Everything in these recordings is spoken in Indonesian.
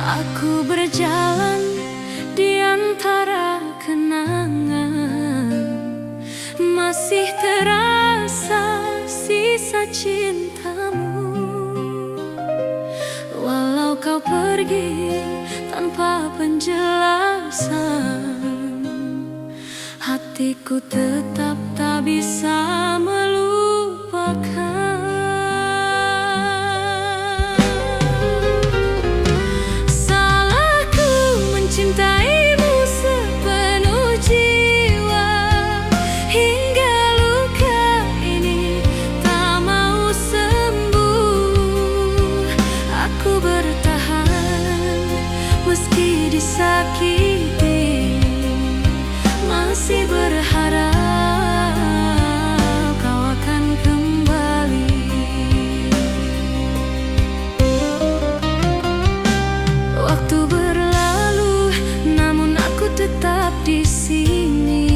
Aku berjalan di antara kenangan, masih terasa sisa cintamu. Walau kau pergi tanpa penjelasan, hatiku tetap tak bisa melupakan. Salahku mencintaimu sepenuh jiwa, hingga luka ini tak mau sembuh. Aku bertahan meski disakiti, masih berharap kau akan kembali. Waktu berlalu, namun aku tetap di sini,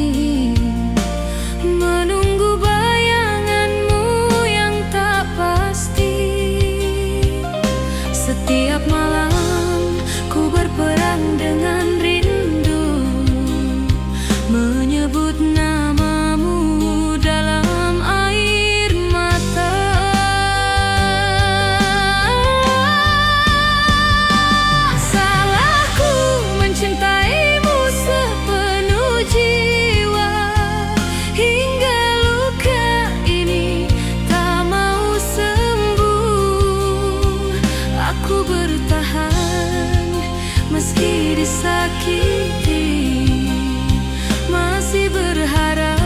menunggu bayanganmu yang tak pasti. Setiap malam ku berperang dengan rindu, menyebut namamu dalam air mata. Salahku mencintaimu sepenuh jiwa, hingga luka ini tak mau sembuh. Aku bertahan meski disakiti, masih berharap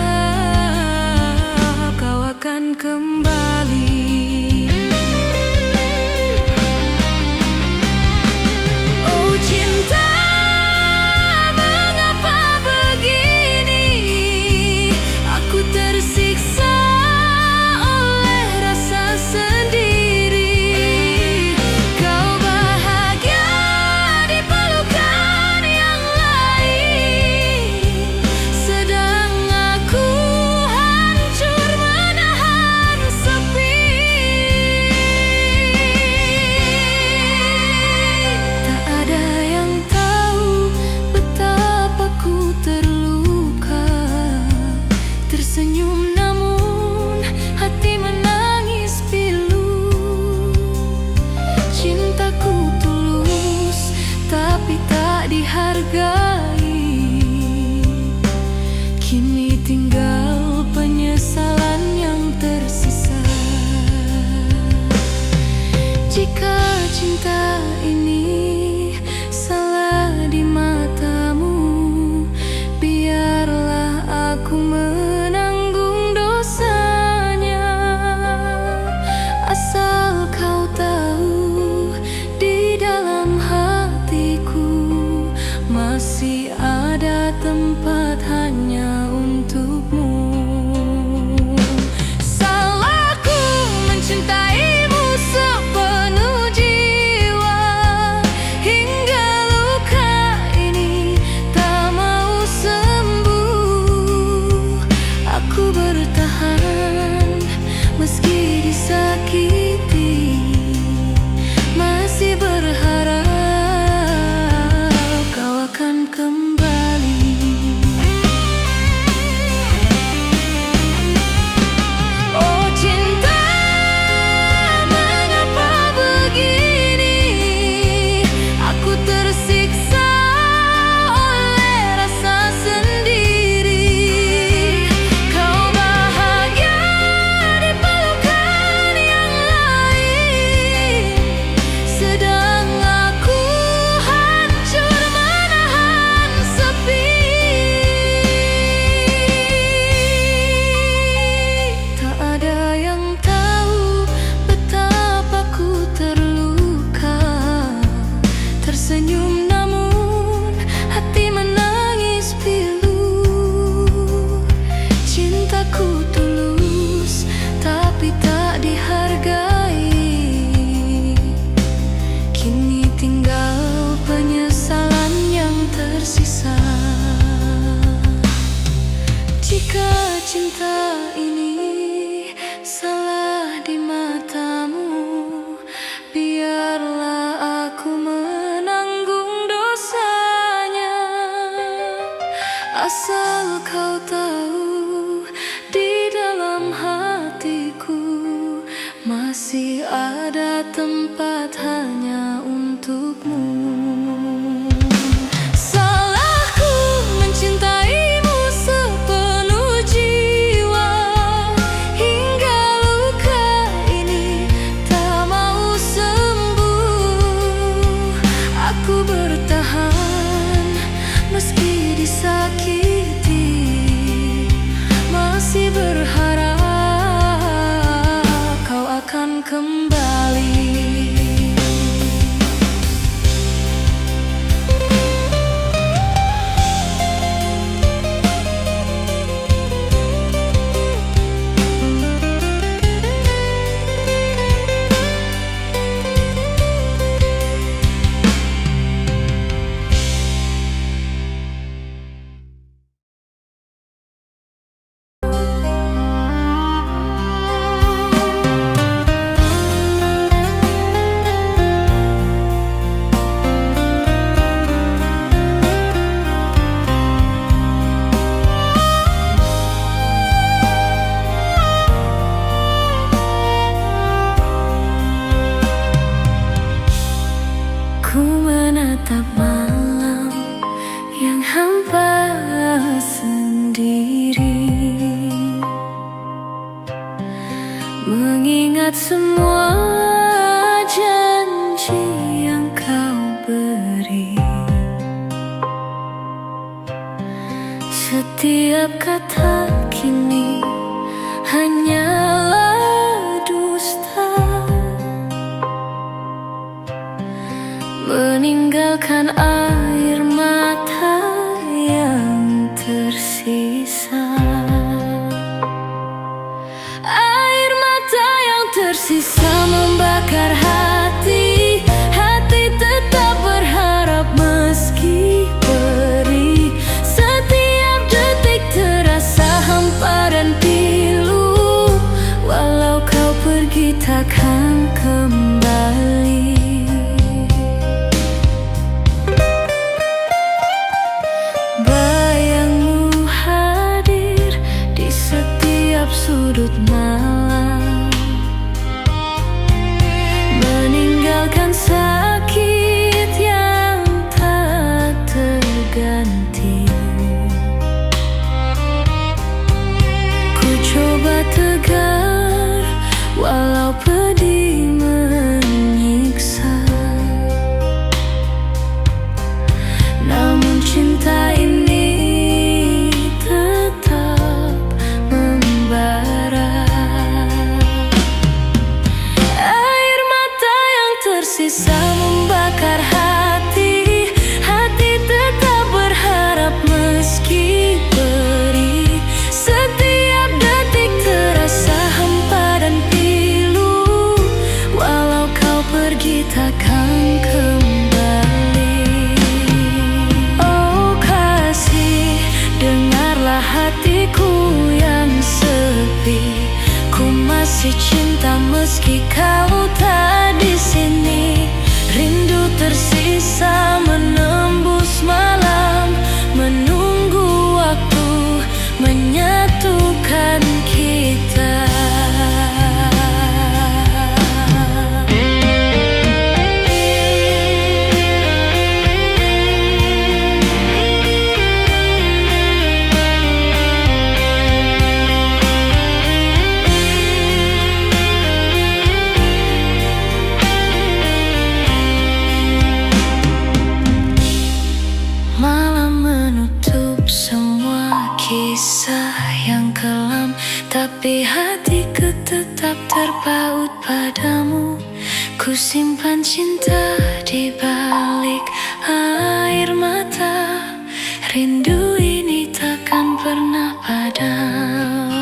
kau akan kembali. Oh cinta, mengapa begini? Aku tersiksa oleh rasa sendiri. Kau bahagia di pelukan yang lain, sedang aku hancur menahan sepi. Tak ada yang tahu betapa ku terluka, tersenyum namun hati menangis pilu. Cintaku tulus tapi tak dihargai, kini tinggal penyesalan yang tersisa. Jika cinta ini salah di matamu, biarlah aku menanggung dosanya. Asal kau tahu, di dalam hatiku masih ada tempat hanya untukmu. Salahku mencintaimu sepenuh jiwa, Asal kau tahu, di dalam hatiku masih ada tempat hanya untukmu. Salahku mencintaimu sepenuh jiwa, hingga luka ini tak mau sembuh. Aku bertahan meski disakiti, masih berharap kau akan kembali. Ku menatap malam yang hampa sendiri, mengingat semua janji yang kau beri. Setiap kata kini hanyalah dusta, meninggalkan air mata yang tersisa. Air mata yang tersisa membakar hati. Hati tetap berharap meski perih. Setiap detik terasa hampa dan pilu. Walau kau pergi takkan kembali. Sudut malam, meninggalkan sakit yang tak terganti. Ku coba tegar walau pedih menyiksa, namun cinta ini tersisa membakar hati. Hati tetap berharap meski perih. Setiap detik terasa hampa dan pilu. Walau kau pergi takkan kembali. Oh kasih, dengarlah hatiku yang sepi. Ku masih cinta meski kau tak di sini. Rindu tersisa menembus malam, menunggu waktu menyatukan kita. Malam menutup semua kisah yang kelam, tapi hatiku tetap terpaut padamu. Ku simpan cinta di balik air mata. Rindu ini takkan pernah padam.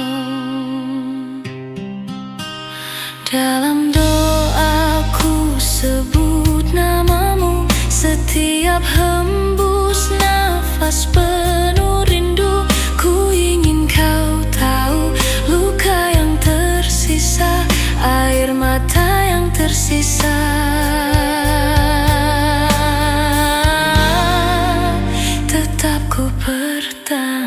Dalam doaku sebut namamu. Setiap hembus nafas penuh rindu. Ku ingin kau tahu luka yang tersisa, air mata yang tersisa. Tetap ku bertahan.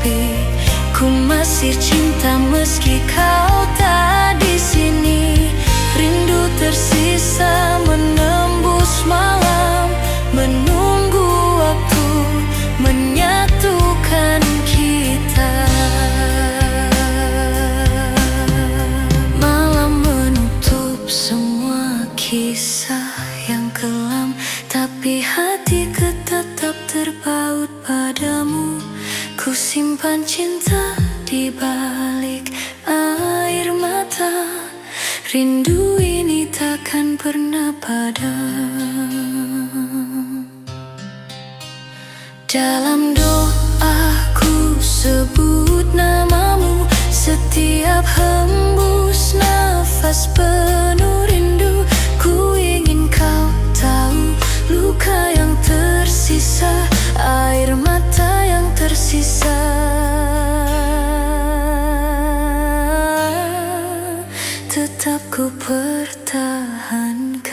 Tapi ku masih cinta meski kau tak di sini. Rindu tersisa menembus malam, menunggu waktu menyatukan kita. Malam menutup semua kisah yang kelam, tapi hatiku tetap terpaut padamu. Ku simpan cinta di balik air mata. Rindu ini takkan pernah padam. Dalam doaku sebut namamu, setiap hembus nafas penuh rindu. Ku ingin kau tahu luka yang tersisa, air mata yang tersisa. Tetap ku pertahankan.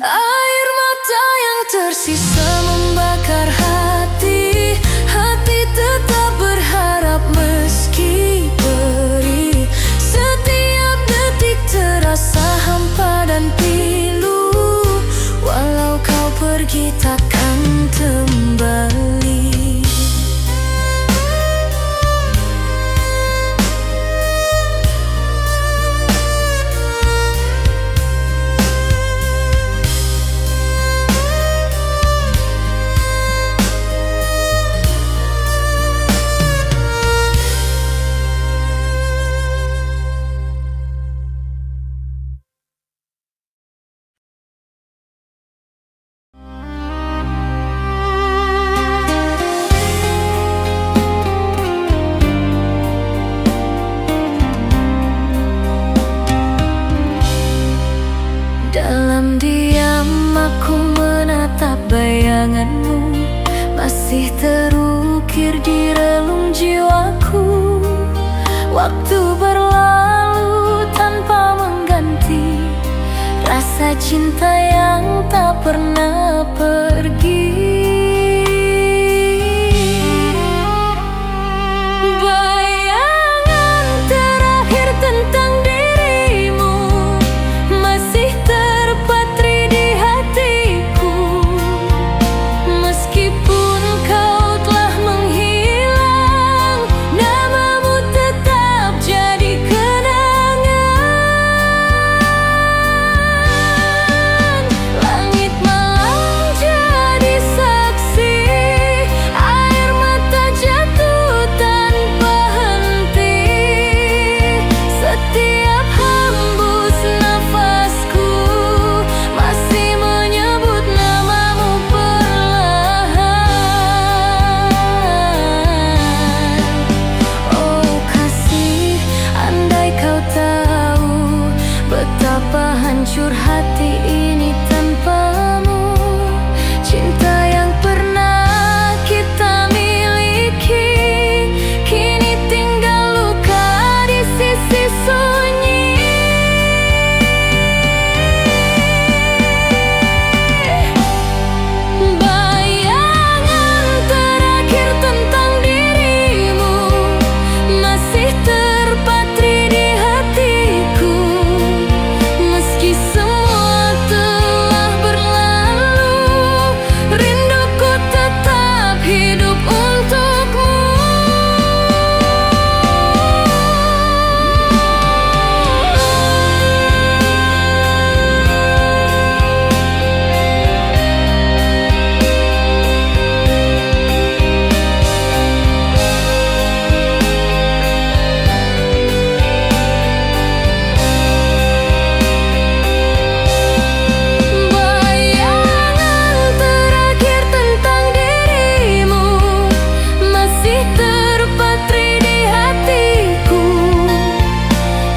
Air mata yang tersisa membakar hati. Hati tetap berharap meski perih. Setiap detik terasa hampa dan pilu. Walau kau pergi takkan kembali. Dalam diam aku menatap bayanganmu, masih terukir di relung jiwaku. Waktu berlalu tanpa mengganti rasa cinta yang tak pernah pergi. Bayangan terakhir tentang dirimu masih terpatri di hatiku. Meskipun kau telah menghilang, namamu tetap jadi kenangan. Langit malam jadi saksi, air mata jatuh tanpa henti. Setiap hembus nafasku masih menyebut namamu perlahan. Oh kasih, andai kau tahu betapa hancur hati ini tanpamu. Cinta yang pernah kita miliki kini tinggal luka di sisi sunyi. Bayangan terakhir tentang dirimu masih terpatri di hatiku. Meski semua telah berlalu, rinduku tetap hidup untukmu. Bayangan terakhir tentang dirimu masih terpatri di hatiku.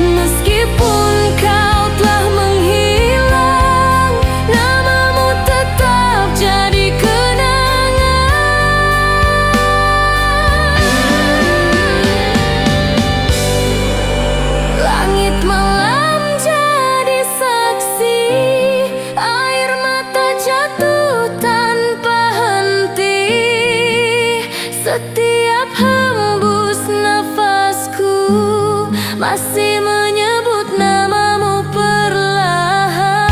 Meskipun kau telah menghilang, namamu tetap jadi kenangan. Langit malam jadi saksi, air mata jatuh tanpa henti. Setiap hembus masih menyebut namamu perlahan.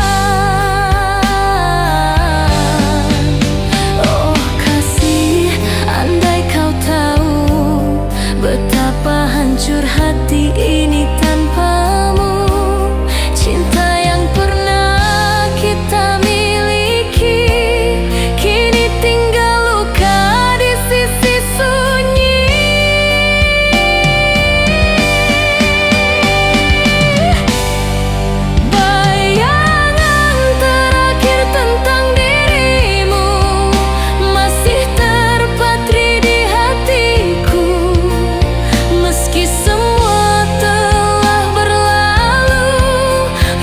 Oh kasih, andai kau tahu betapa hancur hati ini tanpamu. Cinta yang pernah kita miliki kini tinggal luka di sisi sunyi. Bayangan terakhir tentang dirimu masih terpatri di hatiku. Meski semua telah berlalu,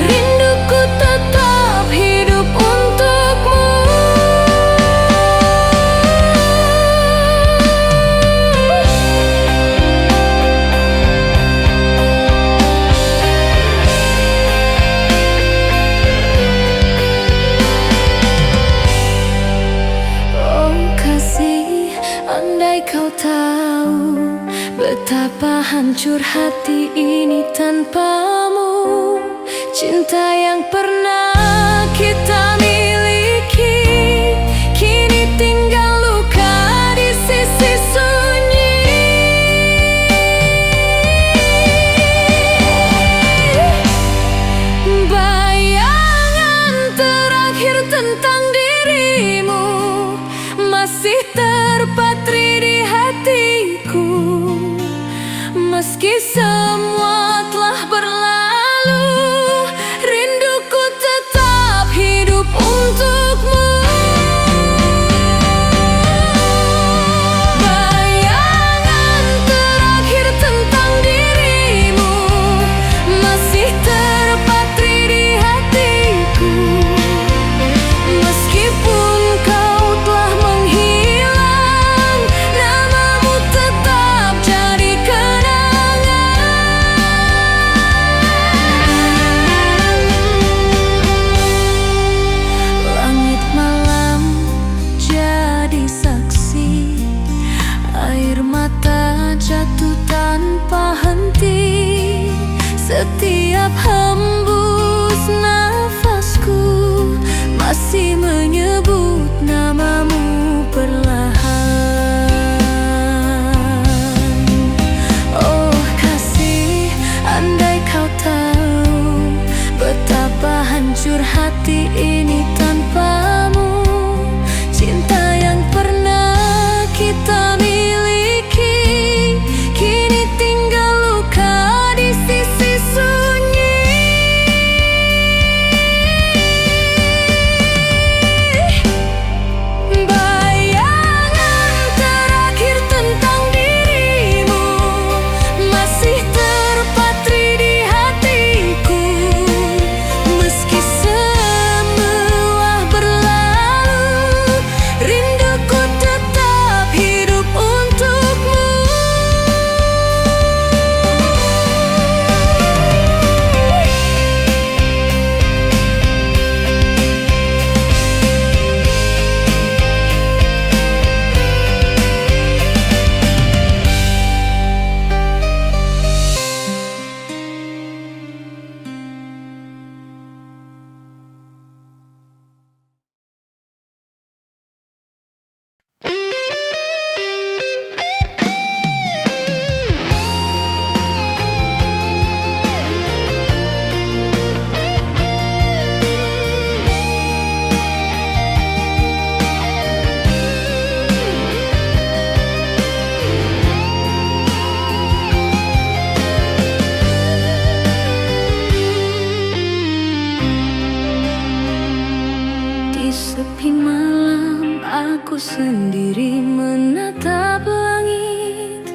rinduku tetap hidup untukmu. Oh kasih, andai kau tahu betapa hancur hati ini tanpamu. Cinta yang pernah kita miliki kini tinggal luka di sisi sunyi. Bayangan terakhir tentang dirimu masih terpatri di hatiku. Meski semua telah berlalu, rinduku tetap hidup untukmu. Bayangan terakhir tentang dirimu masih terpatri di hatiku. Meskipun kau telah menghilang, namamu tetap jadi langit malam jadi saksi, air mata jatuh tanpa henti. Setiap hembus nafasku masih menyebut namamu perlahan. Oh kasih, andai kau tahu betapa hancur hati ini tanpamu. Cinta yang pernah kita miliki kini tinggal luka di sisi sunyi. Bayangan terakhir tentang dirimu masih terpatri di hatiku. Meski semua berlalu, rinduku tetap hidup untukmu. Di sepi malam aku sendiri menatap langit,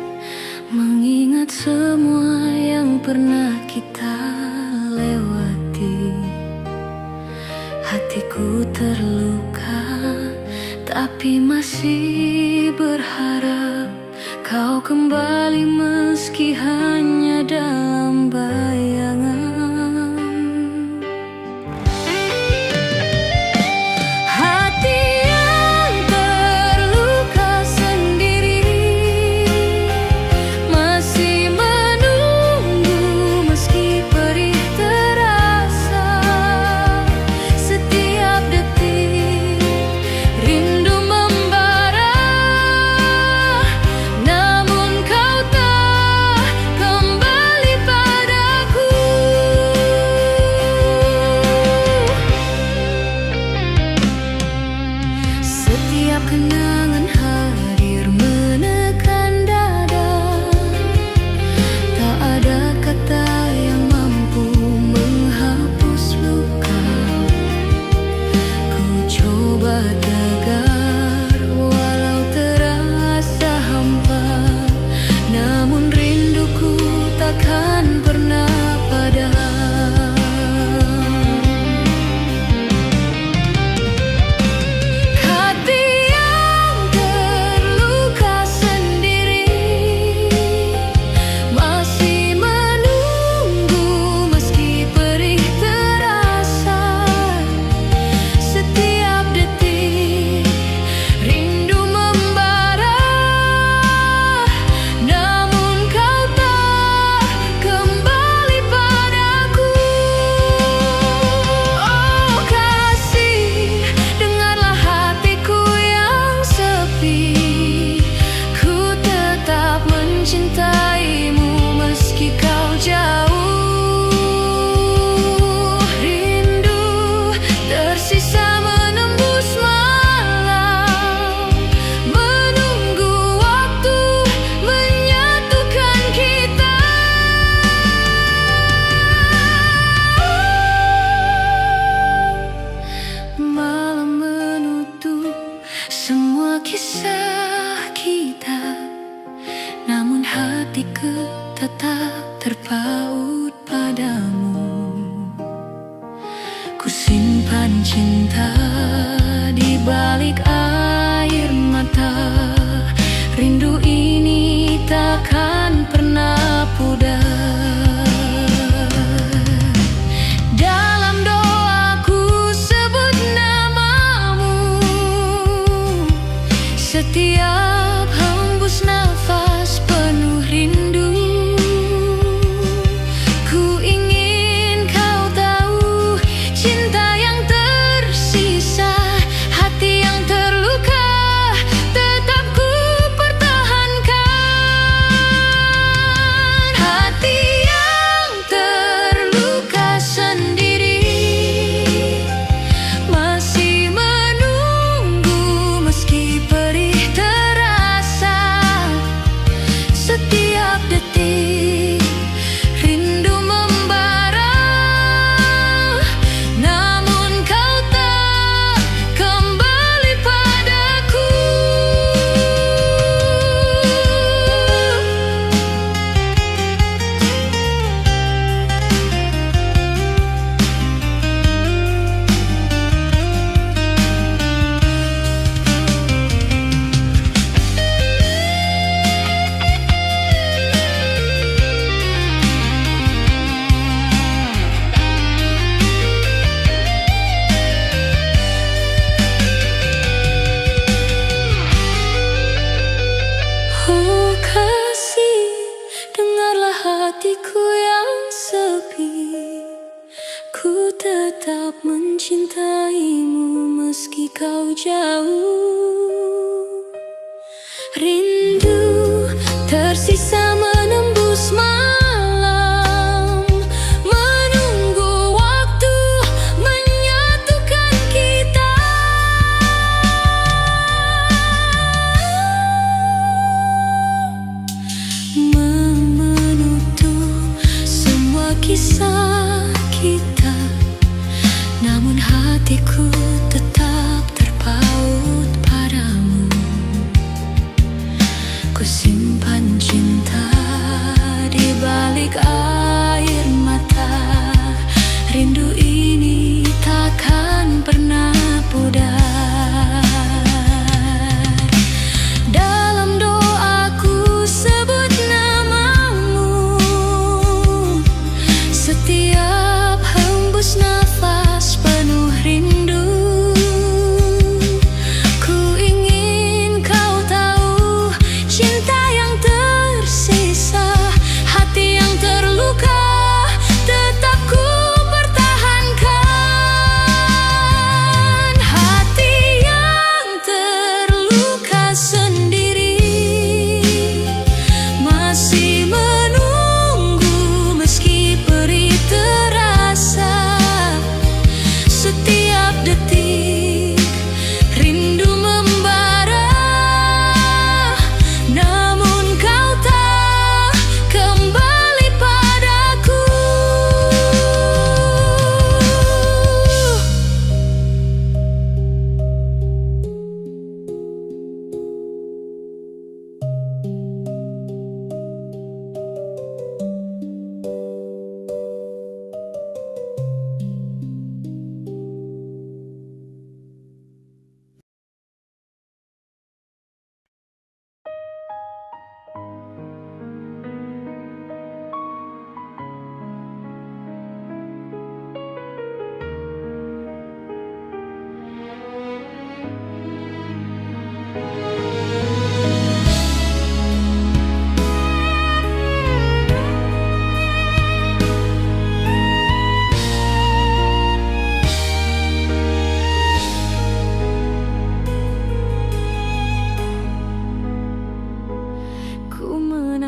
mengingat semua yang pernah kita lewati. Hatiku terluka, tapi masih berharap kau kembali meski hanya dalam bayangan. Hati yang terluka sendiri masih menunggu mencintaimu meski kau jauh. Rindu tersisa menembus malam, menunggu waktu menyatukan kita. Malam menutup semua kisah kita, namun hatiku tetap terpaut padamu. Ku simpan cinta di balik air mata. Rindu ini takkan pernah pudar. Dalam doaku sebut namamu, setiap hembus nafas penuh rindu. Ku ingin kau tahu cinta yang tersisa, hati yang terluka tetap ku pertahankan. Hati yang terluka sendiri masih menunggu meski perih terasa. Setiap detik rindu membara, namun kau tak kembali padaku. Oh kasih, dengarlah hatiku yang sepi. Ku tetap mencintaimu meski kau jauh. Rindu tersisa menembus malam, menunggu waktu menyatukan kita. Menutup semua kisah kita, namun hatiku tetap terpaut padamu. Ku simpan cinta di balik air mata. Rindu ini takkan pernah pudar. Dalam doaku sebut namamu, setiap hembus nafas penuh rindu. Ku ingin kau tahu cinta yang tersisa, hati yang terluka tetap ku pertahankan. Hati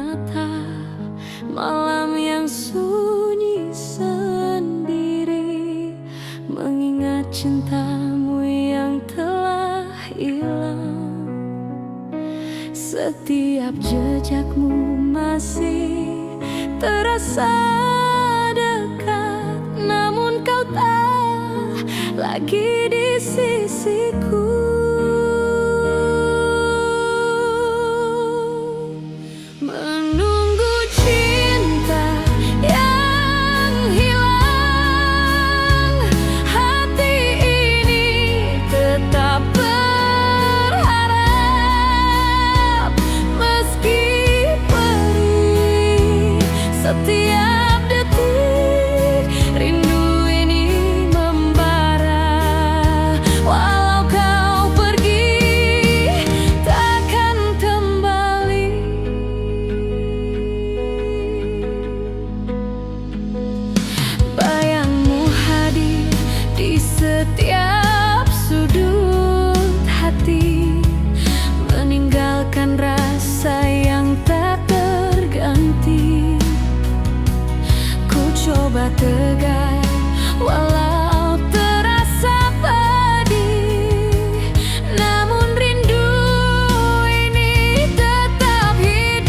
mata, malam yang sunyi sendiri, mengingat cintamu yang telah hilang. Setiap jejakmu masih terasa dekat, namun kau tak lagi di sisiku. Menunggu cinta yang hilang, hati ini tetap berharap, meski perih setiap detik, rindu ini membara. Walau kau pergi, takkan kembali. Bayangmu hadir di setiap sudut hati, meninggalkan rasa yang tak terganti. Ku coba tegar walau terasa pedih, namun rindu ini tetap hidup.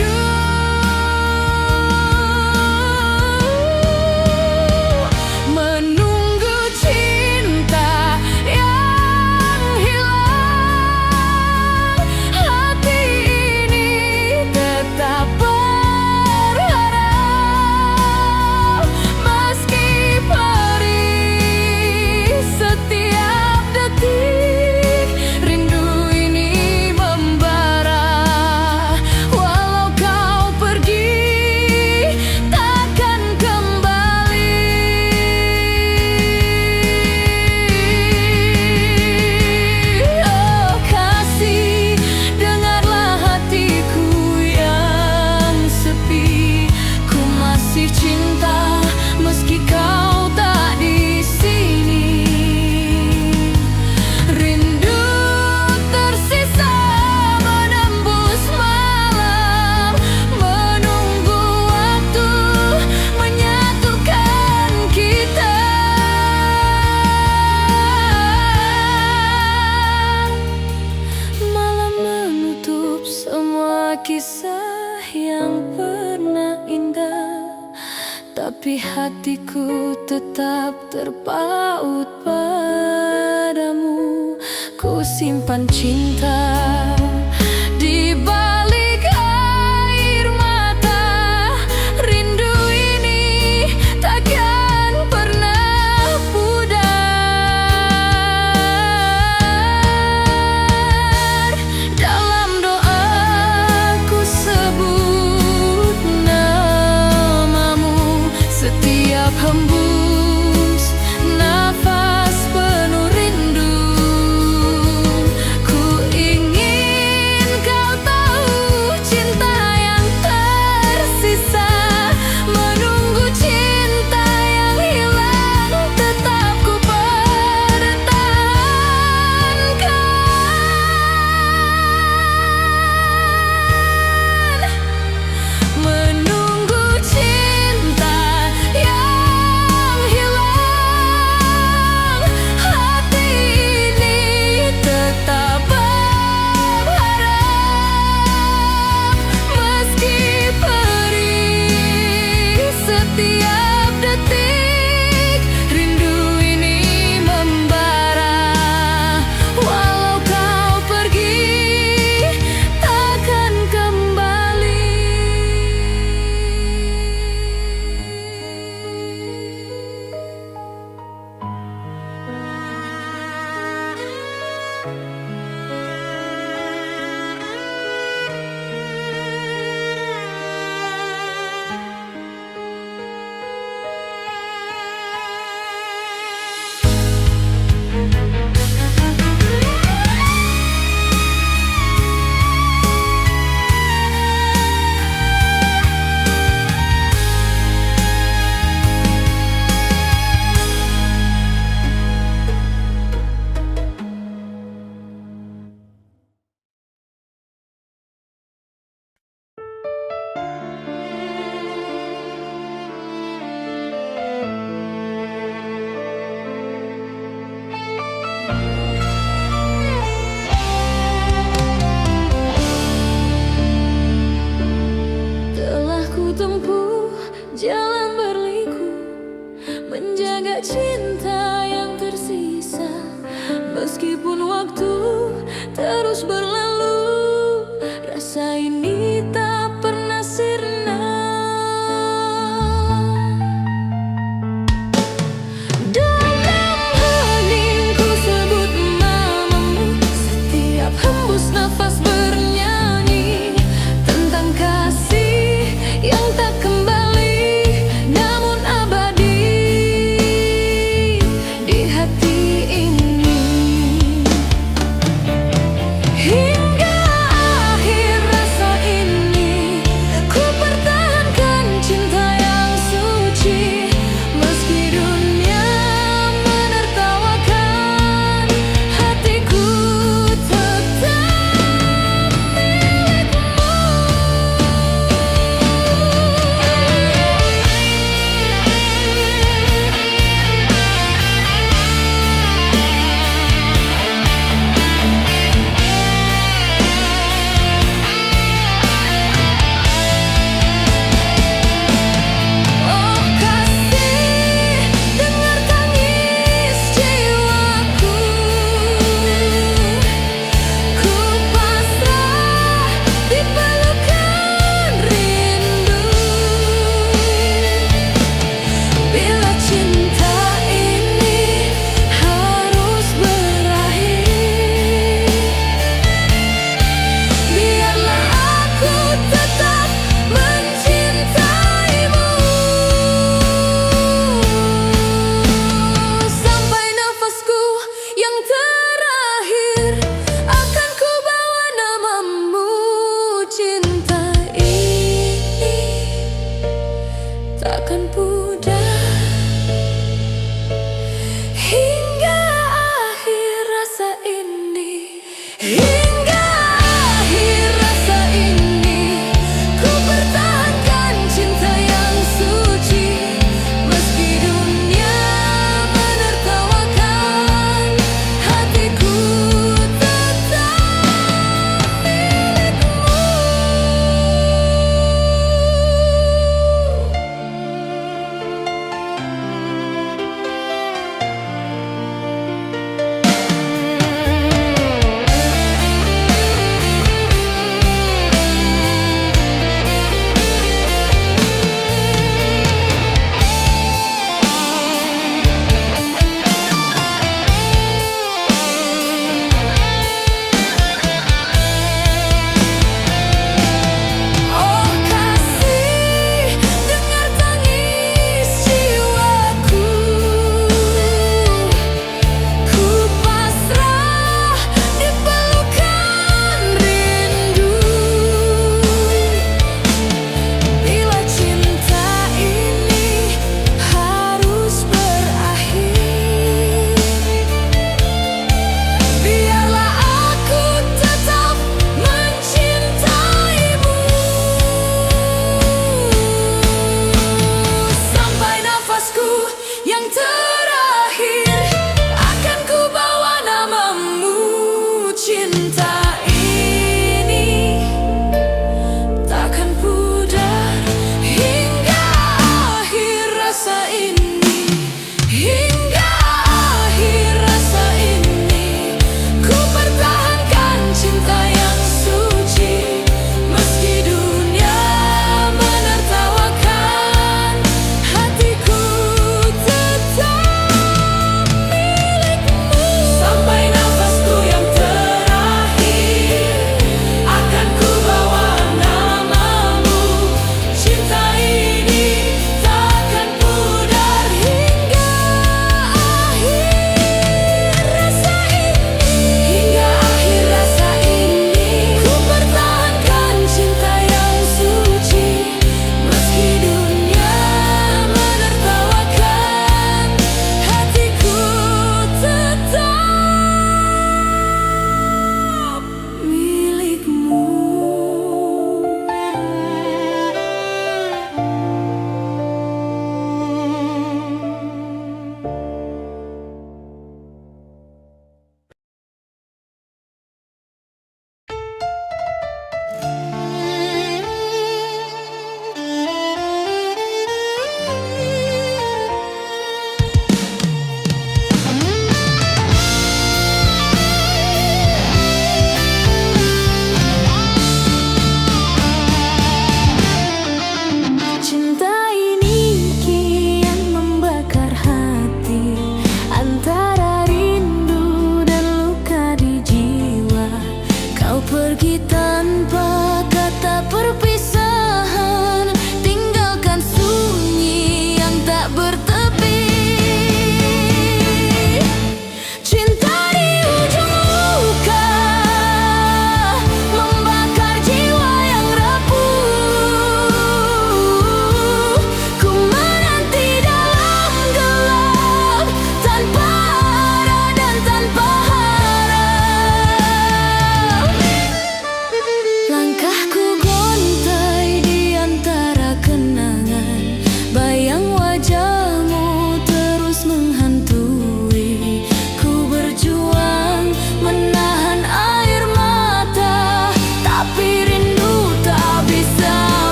Menunggu cinta yang hilang, hati ini tetap berharap, meski perih setiap detik, rindu ini membara. Walau kau pergi, takkan kembali. Oh kasih, dengarlah hatiku yang sepi. Ku masih cinta meski kau tak di sini. Rindu tersisa menembus malam, menunggu waktu menyatukan kita. Malam menutup semua kisah yang pernah indah, tapi hatiku tetap terpaut padamu. Ku simpan cinta di balik air mata, rindu ini takkan pernah pudar. Dalam doaku sebut namamu, setiap hembus nafas penuh rindu. Ku ingin jalan berliku, menjaga cinta yang tersisa. Meskipun waktu terus berlalu, rasa ini tak pernah sirna. Dalam heningku sebut namamu, setiap hembus nafas bernyanyi tentang kasih yang tak kembali namun abadi.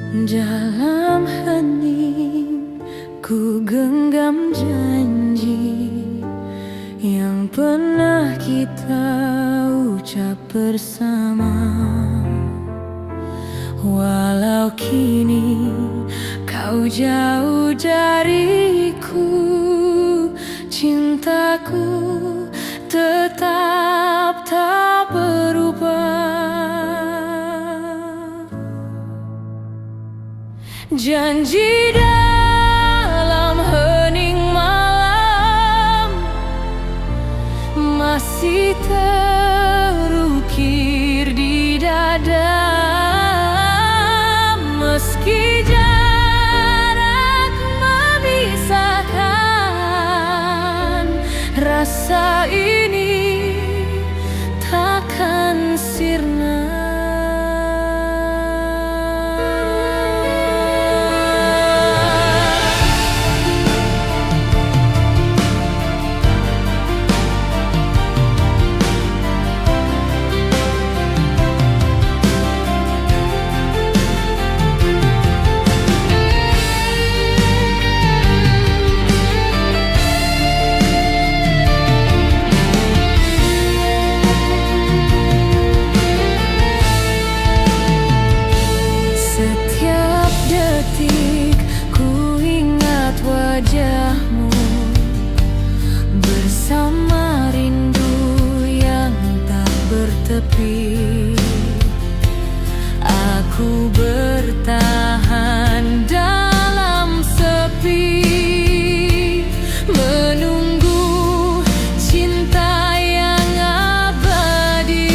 Dalam hening ku genggam janji yang pernah kita ucap bersama. Walau kini kau jauh dariku, cintaku tetap tak berubah. Janji dalam hening malam masih terukir di dada. Meski jarak memisahkan, rasa ini takkan sirna. Wajahmu bersama rindu yang tak bertepi. Aku bertahan dalam sepi, menunggu cinta yang abadi.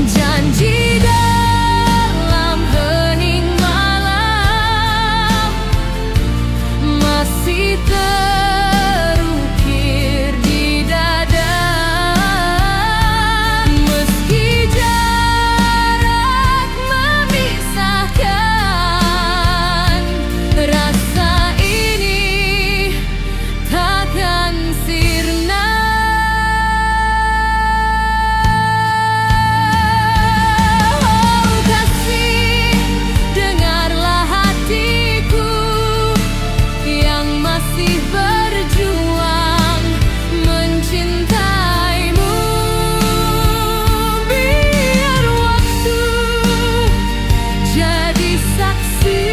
Janji terukir di dada. Meski jarak memisahkan, rasa ini takkan sirna. Oh kasih, dengarlah hatiku yang masih berjuang mencintaimu. Biar waktu jadi saksi,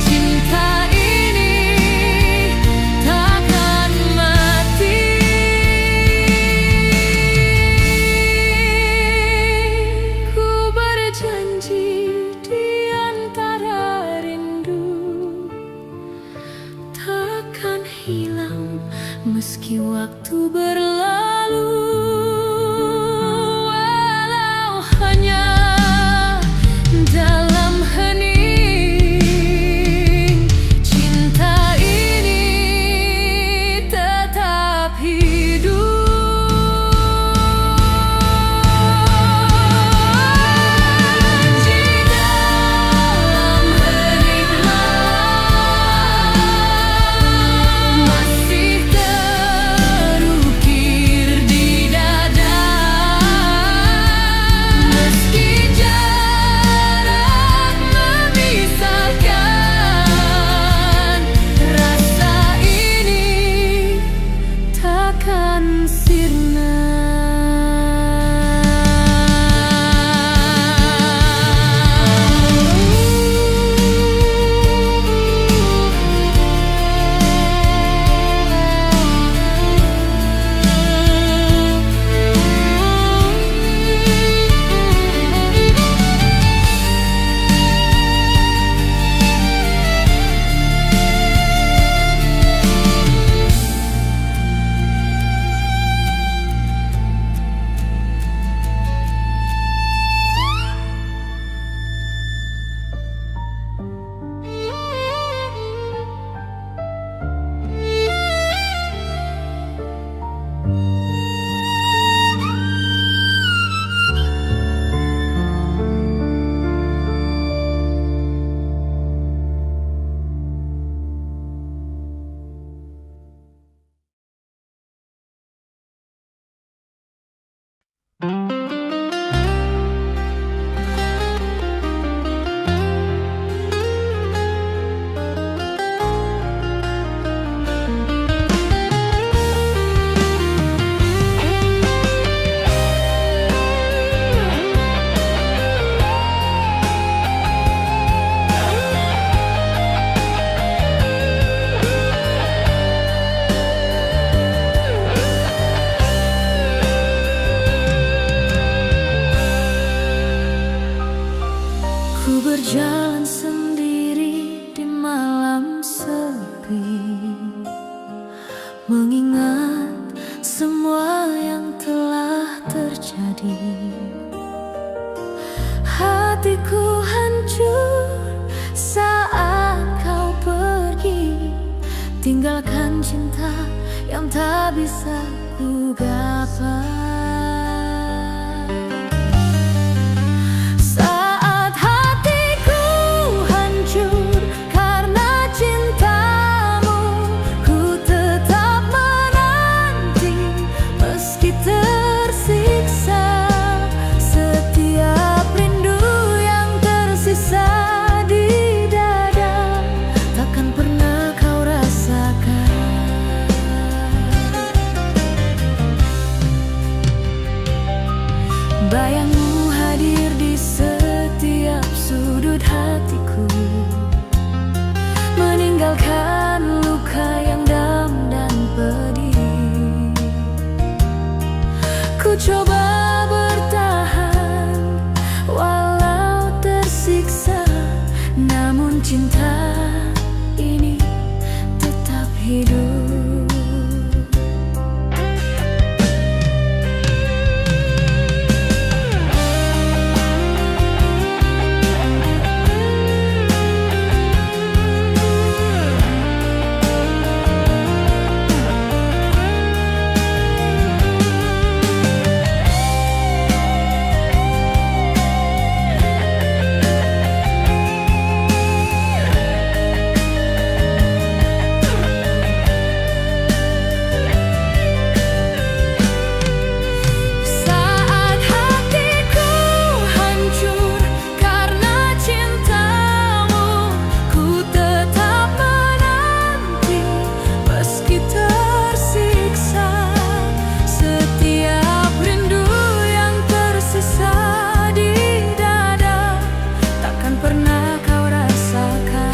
cinta ini takkan mati. Ku berjanji di antara rindu takkan hilang meski waktu berlalu. Walau hanya dalam hening, cinta ini tetap hidup. Janji dalam hening malam masih terukir di dada. Meski jarak memisahkan, rasa ini takkan sirna. semua yang telah terjadi. Hatiku hancur saat kau pergi, tinggalkan cinta yang tak bisa ku gapai. Saat hatiku hancur karena cintamu, ku tetap menanti meski tersiksa. Setiap rindu yang tersisa di dada takkan pernah kau rasakan. Bayangmu hadir di setiap sudut hatiku, meninggalkan luka yang dalam dan pedih. Ku coba bertahan walau tersiksa, namun cinta ini tetap hidup. Saat hatiku hancur karena cintamu, ku tetap menanti meski tersiksa. Setiap rindu yang tersisa di dada takkan pernah kau rasakan.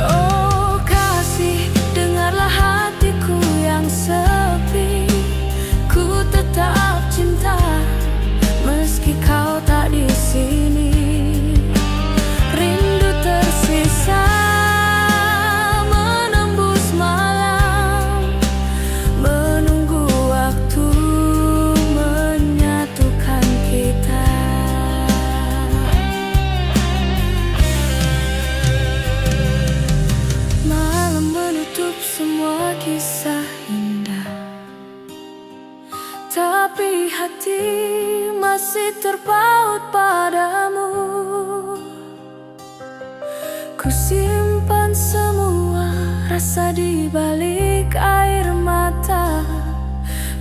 Oh kasih, dengarlah hatiku yang sepi. Ku tetap cinta meski kau tak di sini. Rindu tersisa menembus malam, menunggu waktu menyatukan kita. Malam menutup semua kisah indah, tapi hati masih terpaut padamu. Ku simpan semua rasa di balik air mata.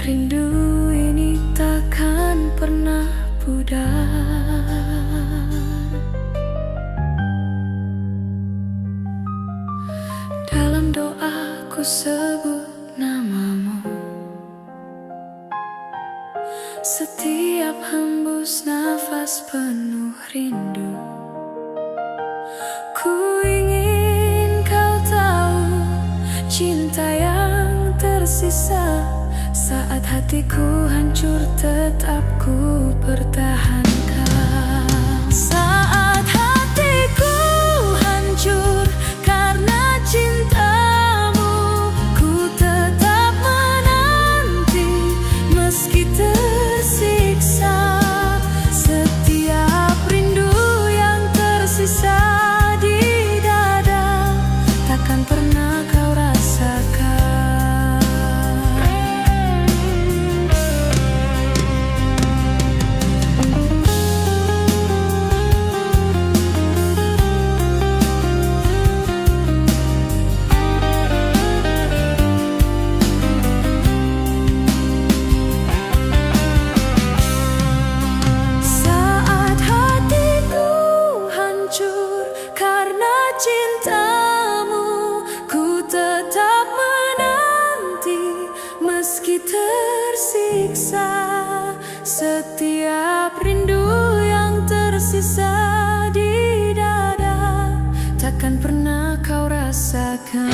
Rindu ini takkan pernah pudar. Dalam doa ku sebut namamu, setiap hembus nafas penuh rindu. Ku ingin kau tahu cinta yang tersisa. Saat hatiku hancur tetap ku pertahankan. Saat hatiku hancur karena cintamu, ku tetap menanti meski tersiksa. Setiap rindu yang tersisa di dada takkan pernah kau rasakan. Saat hatiku hancur karena cintamu, ku tetap menanti meski tersiksa. Setiap rindu yang tersisa di dada takkan pernah kau rasakan.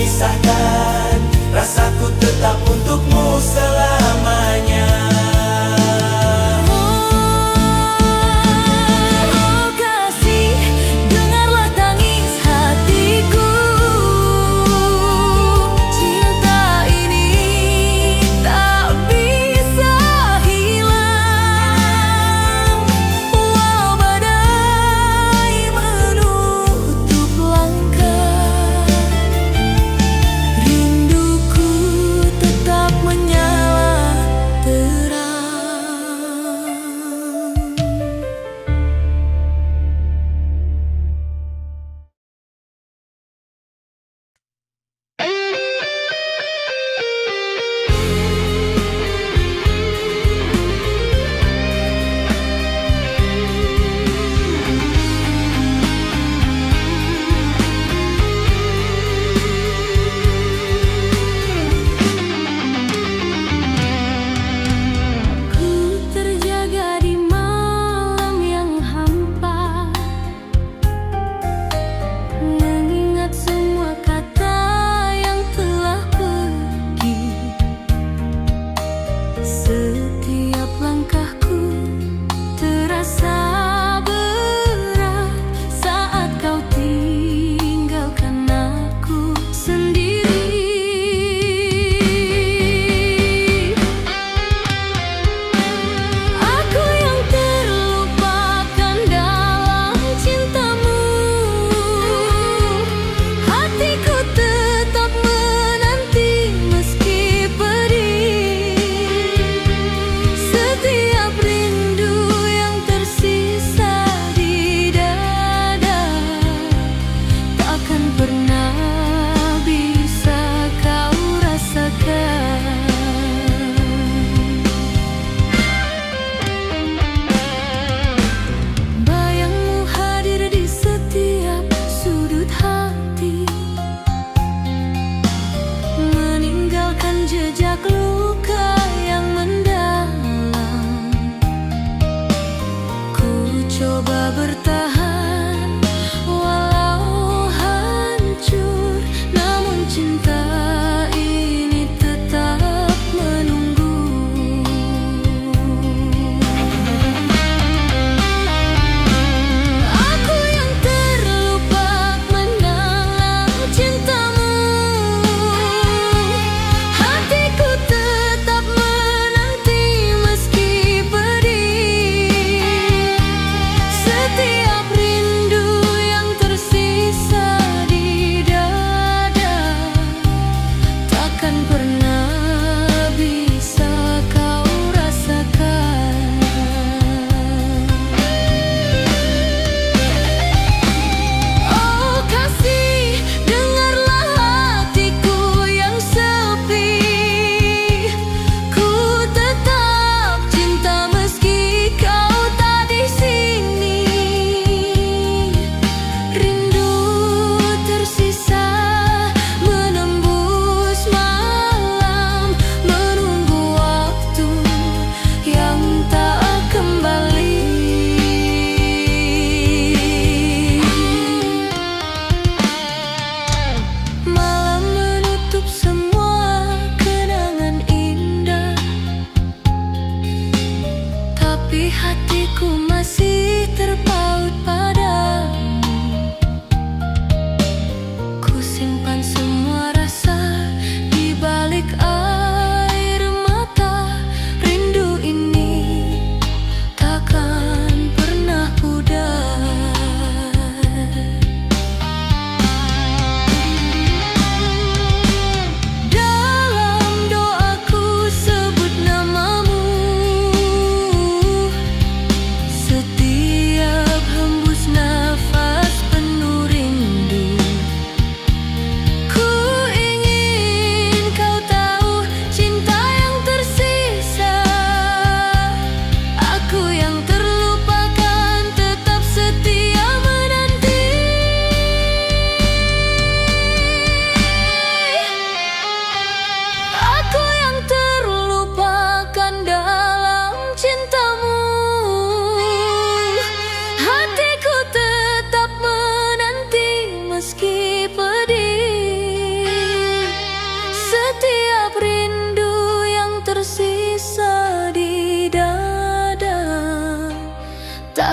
pisahkan, rasaku tetap untukmu selamanya.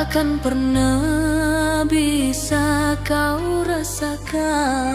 takkan pernah bisa kau rasakan.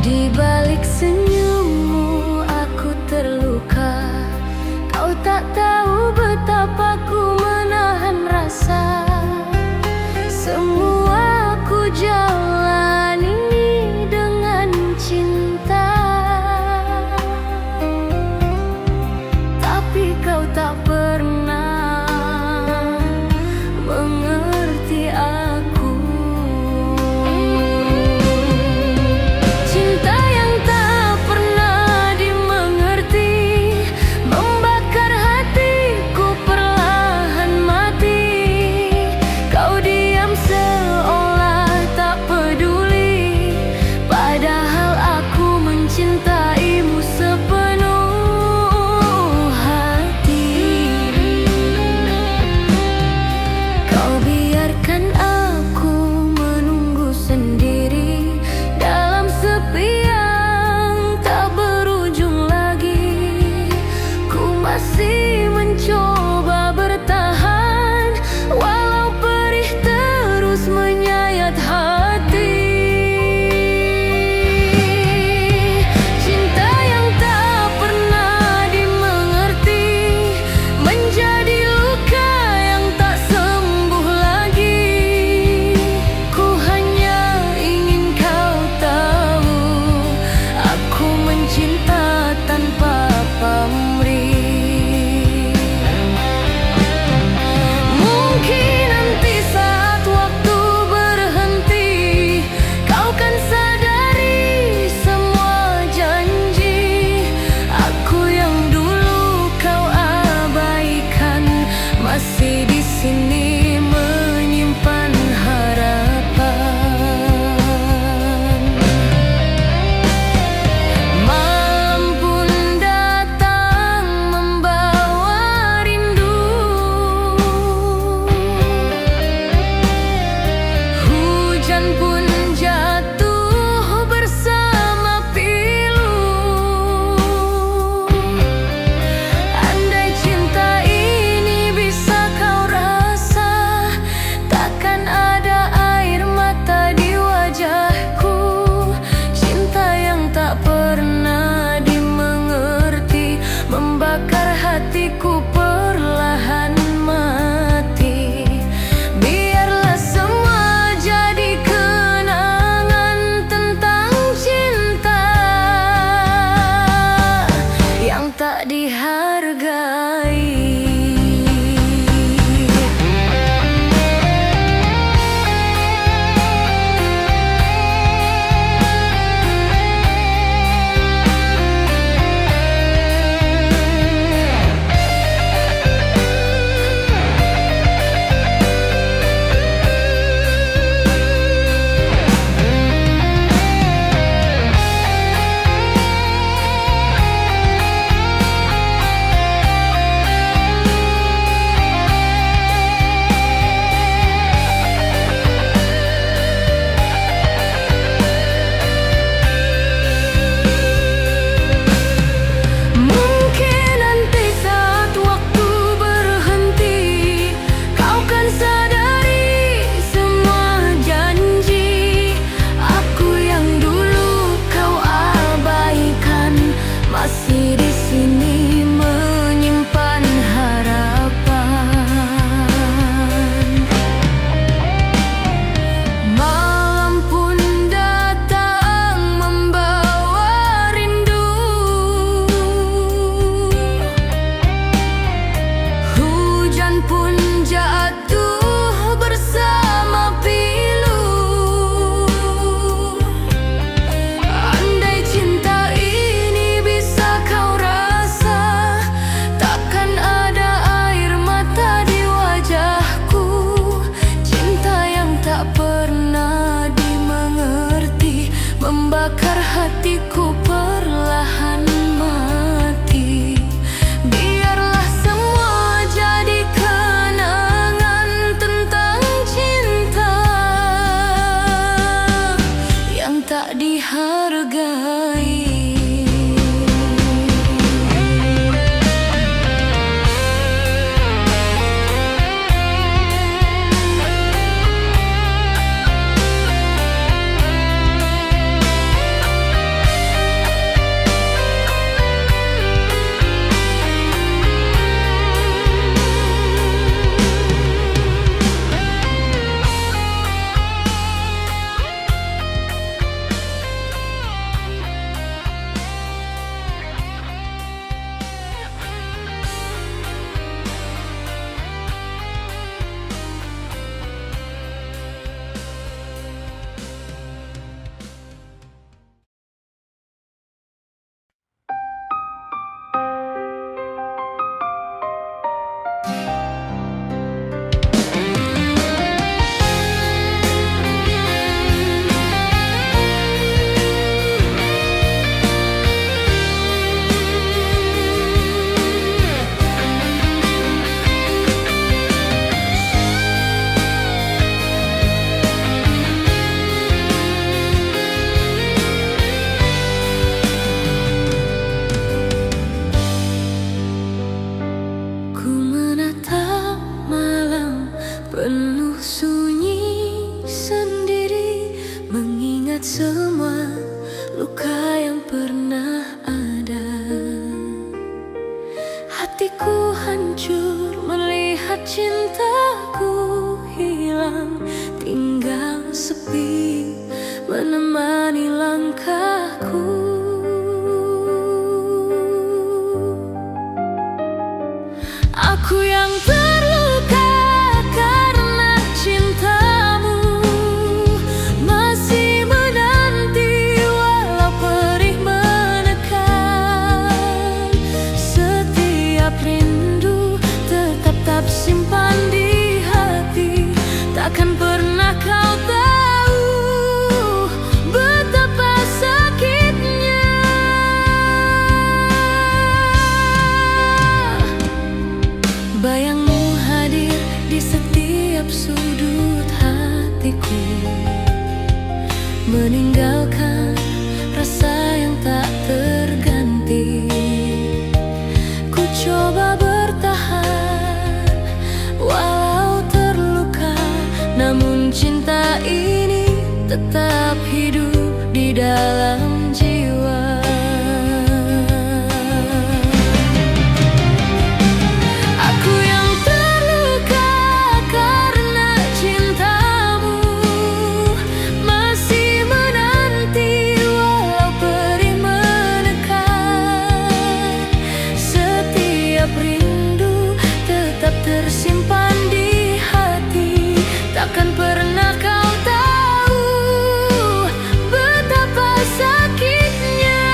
Di balik senyummu aku terluka. Kau tak tahu betapa ku menahan rasa. Semua ku jalani dengan cinta, tapi kau tak pernah mengerti aku. Seolah tak pernah Ku menatap malam penuh sunyi sendiri, mengingat semua luka yang pernah ada. Hatiku hancur melihat cintaku hilang, tinggal sepi menemani langkahku. Aku yang terluka karena cintamu, masih menanti walau perih menekan. Setiap rindu tetap simpan di hati, takkan pernah kau tahu betapa sakitnya. Bayangmu hadir di setiap sudut hatiku, meninggalkan rasa yang tak terganti. Ku coba bertahan walau terluka, namun cinta ini tetap hidup di dalam jiwa. Aku yang terluka karena cintamu, masih menanti walau perih menekan. Setiap rindu tetap tersimpan di hati, takkan pernah kau tahu betapa sakitnya.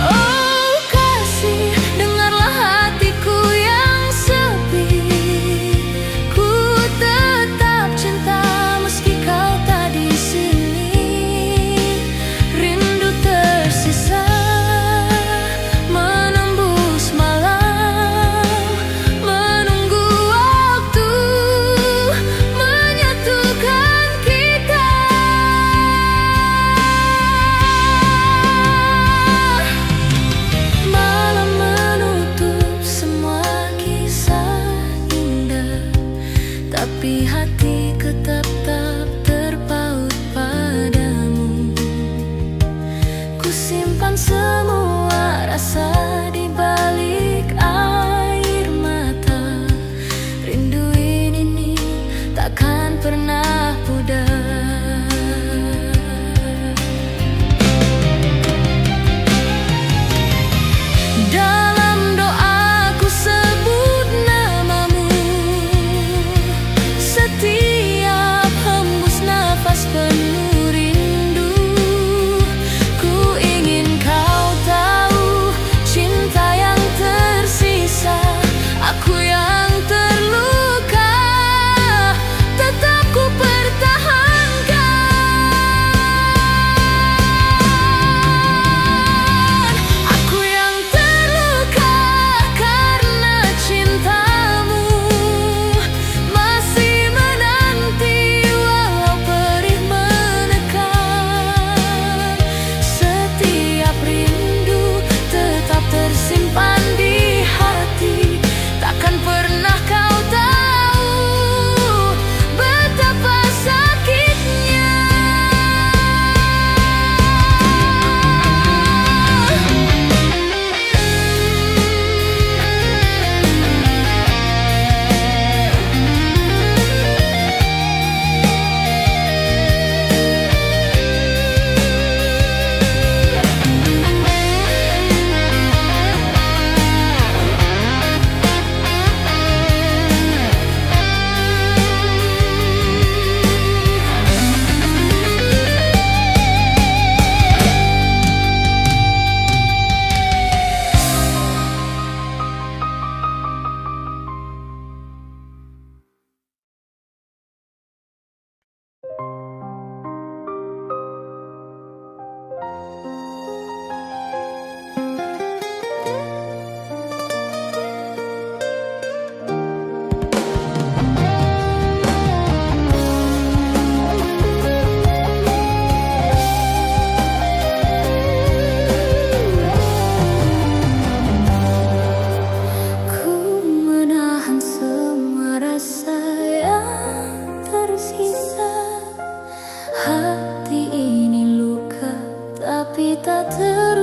Oh kasih, dengarlah hatiku yang sepi. Ku tetap cinta meski kau tak di sini. Rindu tersisa menembus malam, menunggu waktu menyatukan kita. Malam menutup semua kisah indah, tapi hati tetap terpaut padamu. Ku simpan semua rasa di balik air mata. Rindu ini takkan pernah pudar. Dalam doaku sebut namamu, setiap hembus nafas penuh rindu. Ku ingin kau tahu cinta yang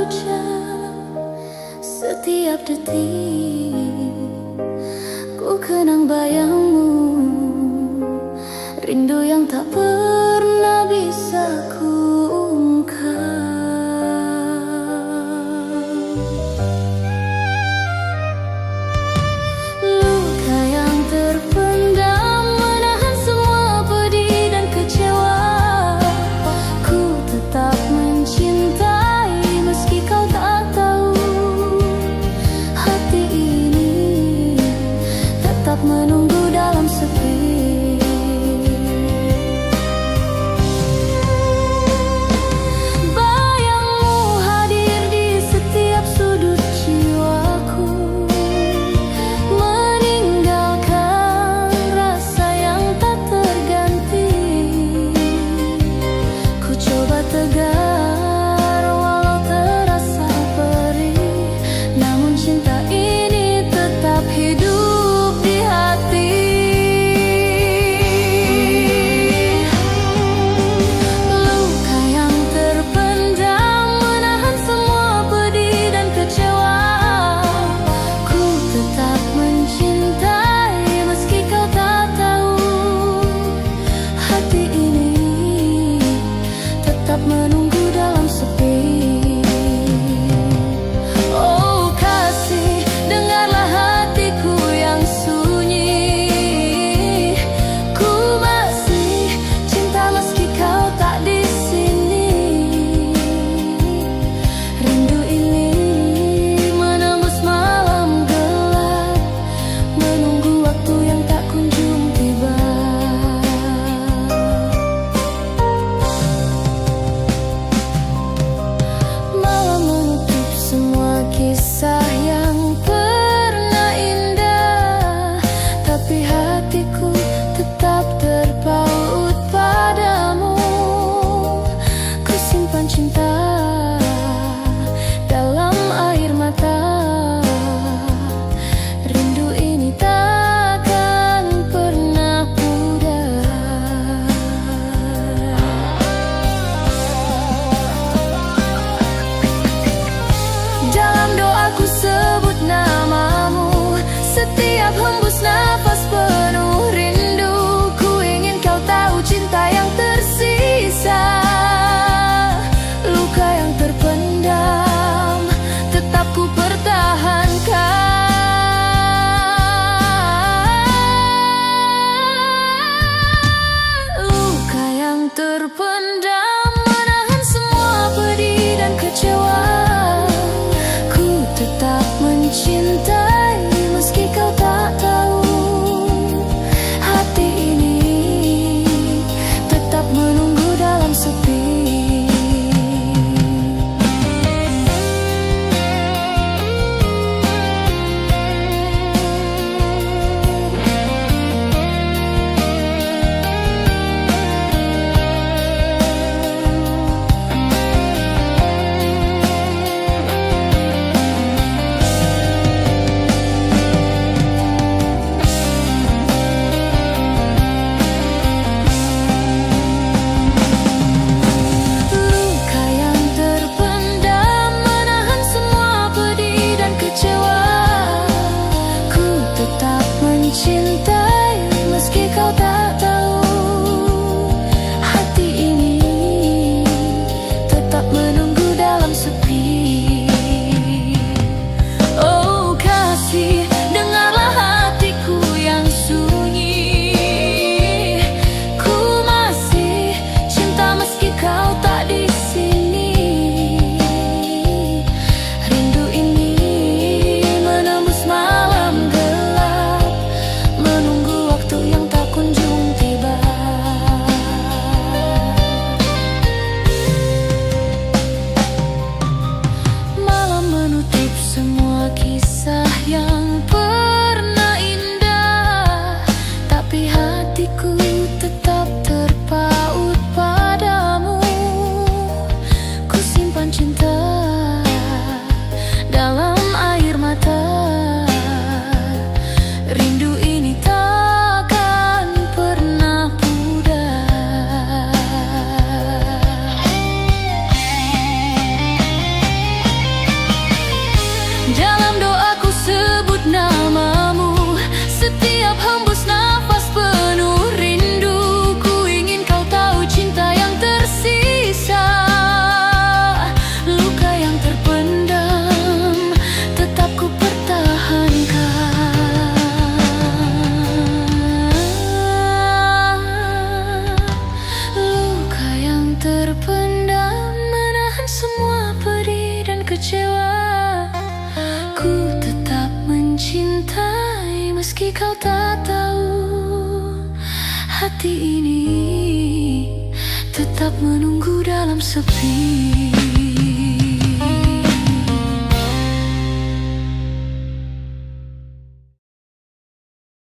satu jam, setiap detik ku kenang bayangmu, rindu yang tak pernah bisa ku ungkap. Luka yang terpendam menahan semua pedih dan kecewa. Ku tetap mencintai meski kau tak tahu. Hati ini tetap menunggu dalam sepi. Menunggu dalam sepi. Oh kasih, dengarlah hatiku yang sunyi. Ku masih cinta meski kau tak di sini. Rindu ini menembus malam gelap, menunggu waktu yang tak kunjung tiba. Kisah yang pernah indah, tapi hatiku tetap terpaut padamu. Ku simpan cinta dalam air mata. Rindu ini takkan pernah pudar. Dalam doaku sebut namamu, setiap hembus nafas penuh rindu. Ku ingin kau tahu cinta yang tersisa. Luka yang terpendam tetap ku pertahankan. Luka yang terpendam menahan semua pedih dan kecewa. Tetap mencintai meski kau tak tahu. Hati ini tetap menunggu dalam sepi. Cintai meski kau tak tahu. Hati ini tetap menunggu dalam sepi. Oh kasih, dengarlah hatiku yang sunyi. Ku masih cinta meski kau tak di sini. Rindu ini menembus malam gelap, menunggu waktu yang tak kunjung tiba. Malam menutup semua kisah yang pernah indah, tapi hatiku tetap terpaut padamu. Ku simpan cinta dalam air mata. Rindu ini takkan pernah pudar. Meski kau tak tahu, hati ini tetap menunggu dalam sepi.